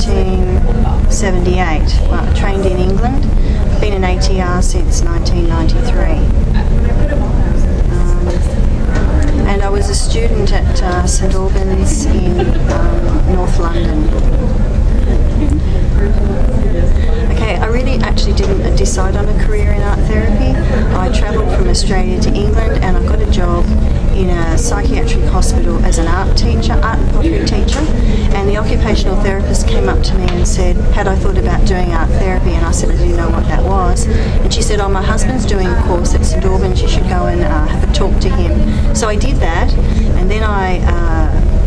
1978. Well, I trained in England. I've been an ATR since 1993. And I was a student at St Albans in North London. Okay, I really actually didn't decide on a career in art therapy. I travelled from Australia to England and I got a job in a psychiatric hospital as an art teacher, art and pottery teacher, and the occupational therapist came up to me and said, had I thought about doing art therapy? And I said I didn't know what that was. And she said, oh, my husband's doing a course at St Albans, you should go and have a talk to him. So I did that, and then I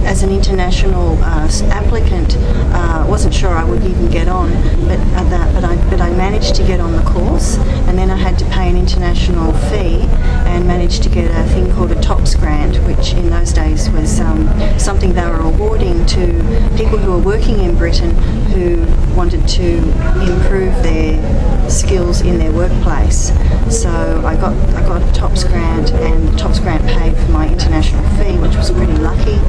as an international applicant, wasn't sure I would even get on, but I managed to get on the course, and then I had to pay an international fee and managed to get a thing called a TOPS grant, which in those days was something they were awarding to people who were working in Britain who wanted to improve their skills in their workplace. So I got a TOPS grant, and the TOPS grant paid for my international fee, which was pretty lucky.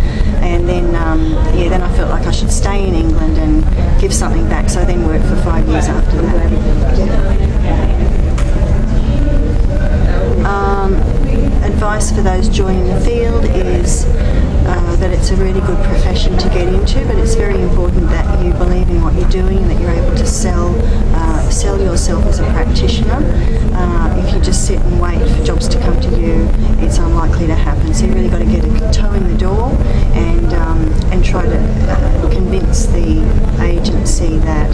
And then, then I felt like I should stay in England and give something back. So I then worked for 5 years after that. Advice for those joining the field is that it's a really good profession to get into, but it's very important that you believe in what you're doing and that you're able to sell yourself as a practitioner. If you just sit and wait for jobs to come to you, it's unlikely to happen. So you really got to get a toe in the door and try to convince the agency that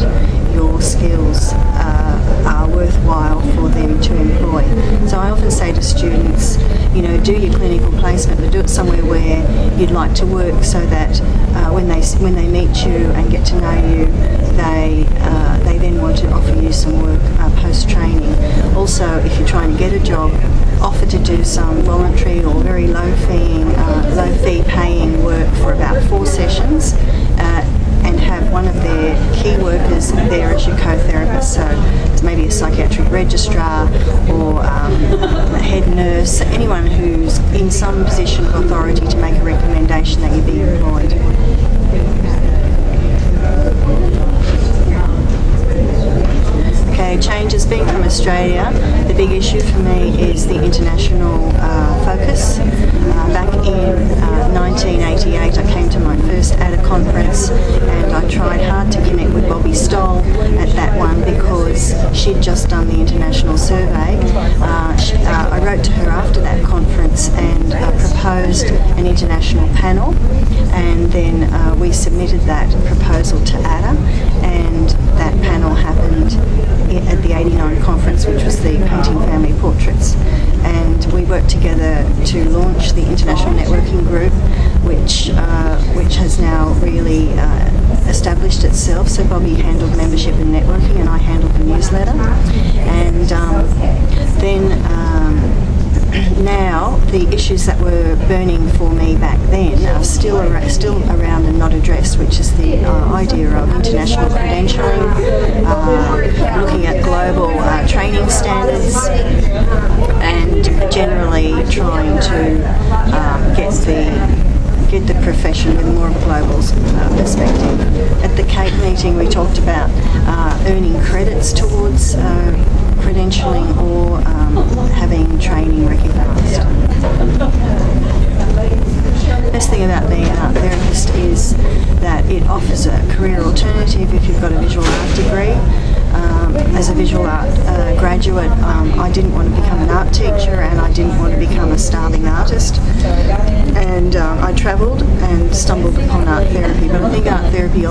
your skills are worthwhile for them to employ. So I often say to students, do your clinical placement, but do it somewhere where you'd like to work, so that when they meet you and get to know you, they then want to offer you some work post-training. Also, if you're trying to get a job, offer to do some voluntary or very low fee paying work for about 4 sessions, and have one of their key workers there as your co-therapist. So it's maybe a psychiatric registrar or a head nurse, anyone who's in some position of authority to make a recommendation that you be employed. Okay, changes. Being from Australia, the big issue for me is the international focus. Back in 1988, I came to my first ADA conference, and I tried hard to connect with Bobby Stoll at that one because she'd just done the international survey. I wrote to her after that conference and proposed an international panel, and then we submitted that proposal to ADA, and that panel happened at the 89 conference, which was the Painting Family Portraits, and we worked together to launch the International Networking Group, which has now really established itself. So Bobby handled membership and networking, and I handled the newsletter, and then now the issues that were burning for me back then are still around and not addressed, which is the idea of international credentialing, looking at global training standards, and generally trying to get the profession with more of a global perspective. At the CAPE meeting, we talked about earning credits towards credentialing or having training recognised. The best thing about being an art therapist is that it offers a career alternative if you've got a visual art degree. As a visual art graduate, I didn't want to become an art teacher, and I didn't want to become a starving artist, and I travelled and stumbled upon art therapy. But I think art therapy